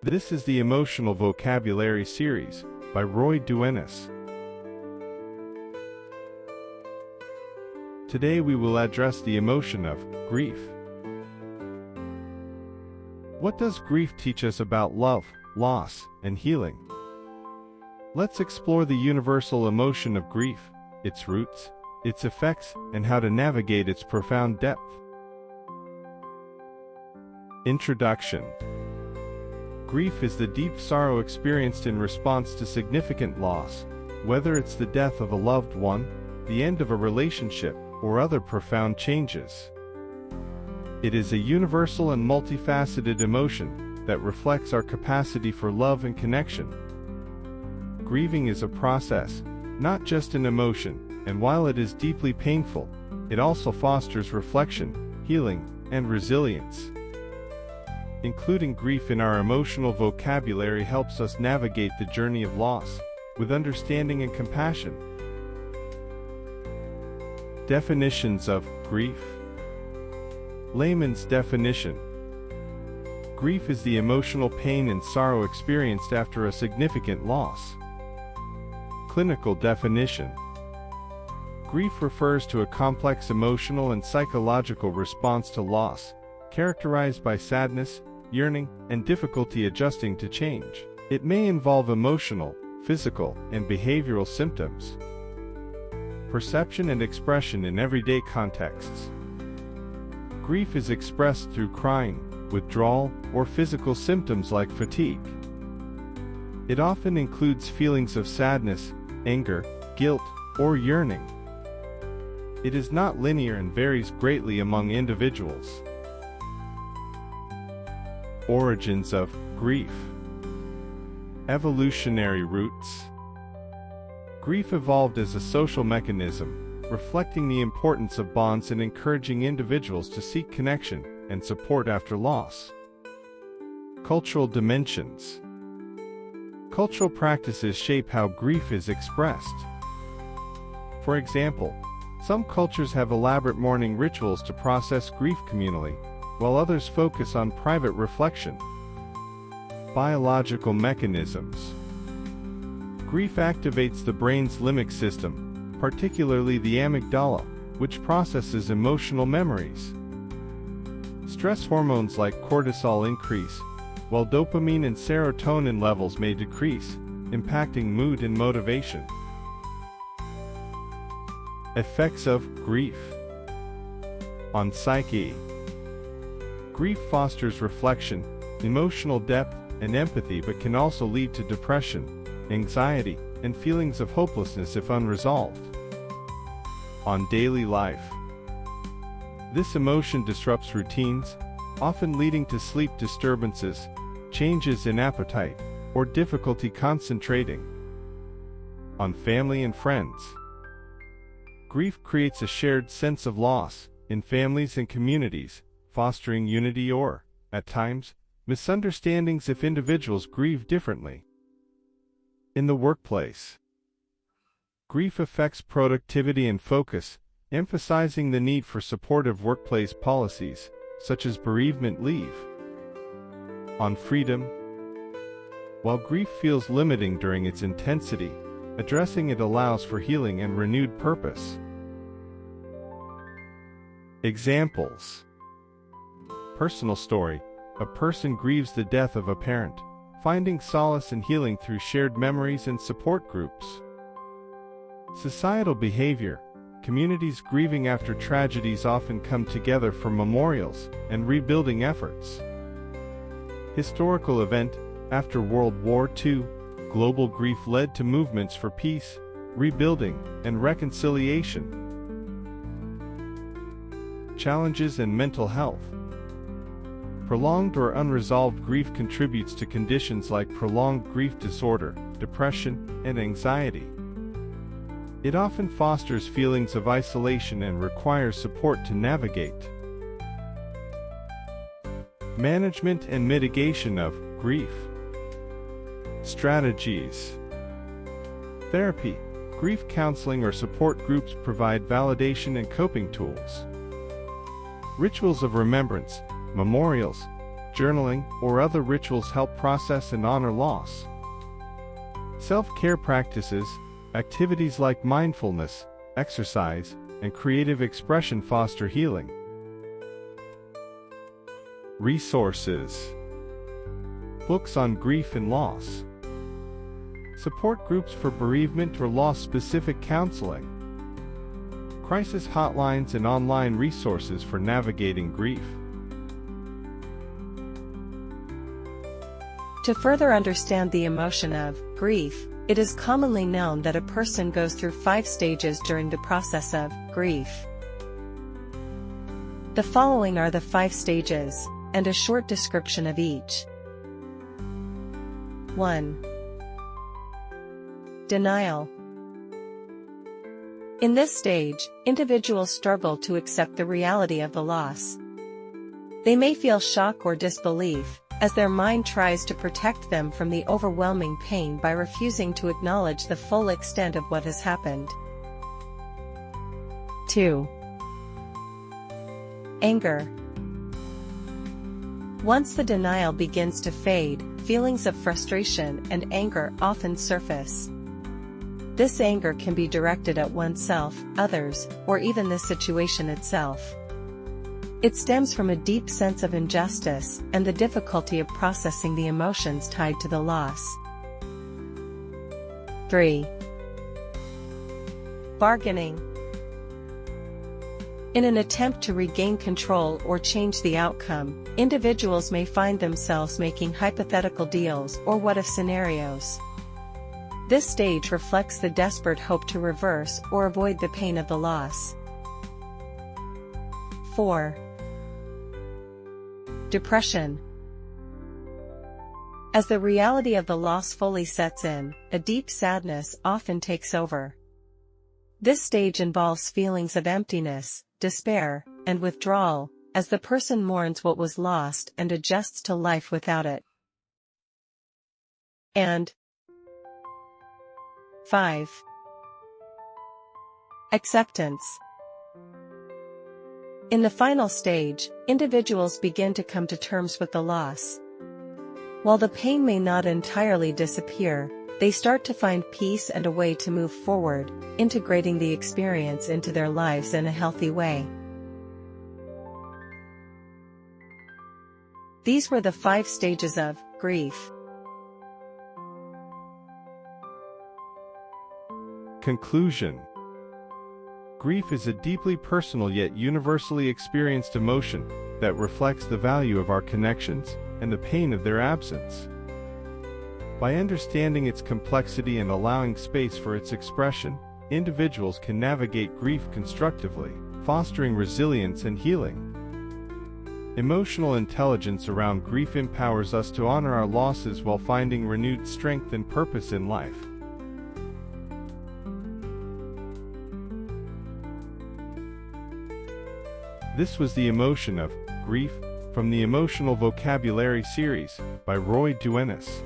This is the Emotional Vocabulary Series by Duenas. Today we will address the emotion of grief. What does grief teach us about love, loss, and healing? Let's explore the universal emotion of grief, its roots, its effects, and how to navigate its profound depth. Introduction. Grief is the deep sorrow experienced in response to significant loss, whether it's the death of a loved one, the end of a relationship, or other profound changes. It is a universal and multifaceted emotion that reflects our capacity for love and connection. Grieving is a process, not just an emotion, and while it is deeply painful, it also fosters reflection, healing, and resilience. Including grief in our emotional vocabulary helps us navigate the journey of loss with understanding and compassion. Definitions of grief. Layman's definition. Grief is the emotional pain and sorrow experienced after a significant loss. Clinical definition. Grief refers to a complex emotional and psychological response to loss, characterized by sadness, yearning, and difficulty adjusting to change. It may involve emotional, physical, and behavioral symptoms. Perception and expression in everyday contexts. Grief is expressed through crying, withdrawal, or physical symptoms like fatigue. It often includes feelings of sadness, anger, guilt, or yearning. It is not linear and varies greatly among individuals. Origins of grief. Evolutionary roots. Grief evolved as a social mechanism, reflecting the importance of bonds and encouraging individuals to seek connection and support after loss. Cultural dimensions. Cultural practices shape how grief is expressed. For example, some cultures have elaborate mourning rituals to process grief communally, while others focus on private reflection. Biological mechanisms. Grief activates the brain's limbic system, particularly the amygdala, which processes emotional memories. Stress hormones like cortisol increase, while dopamine and serotonin levels may decrease, impacting mood and motivation. Effects of grief on psyche. Grief fosters reflection, emotional depth, and empathy, but can also lead to depression, anxiety, and feelings of hopelessness if unresolved. On daily life. This emotion disrupts routines, often leading to sleep disturbances, changes in appetite, or difficulty concentrating. On family and friends. Grief creates a shared sense of loss in families and communities, fostering unity or, at times, misunderstandings if individuals grieve differently. In the workplace. Grief affects productivity and focus, emphasizing the need for supportive workplace policies, such as bereavement leave. On freedom. While grief feels limiting during its intensity, addressing it allows for healing and renewed purpose. Examples. Personal story. A person grieves the death of a parent, finding solace and healing through shared memories and support groups. Societal behavior. Communities grieving after tragedies often come together for memorials and rebuilding efforts. Historical event. After World War II, global grief led to movements for peace, rebuilding, and reconciliation. Challenges and mental health. Prolonged or unresolved grief contributes to conditions like prolonged grief disorder, depression, and anxiety. It often fosters feelings of isolation and requires support to navigate. Management and mitigation of grief. Strategies. Therapy. Grief counseling or support groups provide validation and coping tools. Rituals of remembrance. Memorials, journaling, or other rituals help process and honor loss. Self-care practices, activities like mindfulness, exercise, and creative expression foster healing. Resources: books on grief and loss, support groups for bereavement or loss-specific counseling, crisis hotlines and online resources for navigating grief. To further understand the emotion of grief, it is commonly known that a person goes through 5 stages during the process of grief. The following are the 5 stages, and a short description of each. 1. Denial. In this stage, individuals struggle to accept the reality of the loss. They may feel shock or disbelief, as their mind tries to protect them from the overwhelming pain by refusing to acknowledge the full extent of what has happened. 2. Anger. Once the denial begins to fade, feelings of frustration and anger often surface. This anger can be directed at oneself, others, or even the situation itself. It stems from a deep sense of injustice and the difficulty of processing the emotions tied to the loss. 3. Bargaining. In an attempt to regain control or change the outcome, individuals may find themselves making hypothetical deals or what-if scenarios. This stage reflects the desperate hope to reverse or avoid the pain of the loss. 4. Depression. As the reality of the loss fully sets in, a deep sadness often takes over. This stage involves feelings of emptiness, despair, and withdrawal, as the person mourns what was lost and adjusts to life without it. And 5. Acceptance. In the final stage, individuals begin to come to terms with the loss. While the pain may not entirely disappear, they start to find peace and a way to move forward, integrating the experience into their lives in a healthy way. These were the 5 stages of grief. Conclusion. Grief is a deeply personal yet universally experienced emotion that reflects the value of our connections and the pain of their absence. By understanding its complexity and allowing space for its expression, individuals can navigate grief constructively, fostering resilience and healing. Emotional intelligence around grief empowers us to honor our losses while finding renewed strength and purpose in life. This was The Emotion of Grief from the Emotional Vocabulary series by Duenas.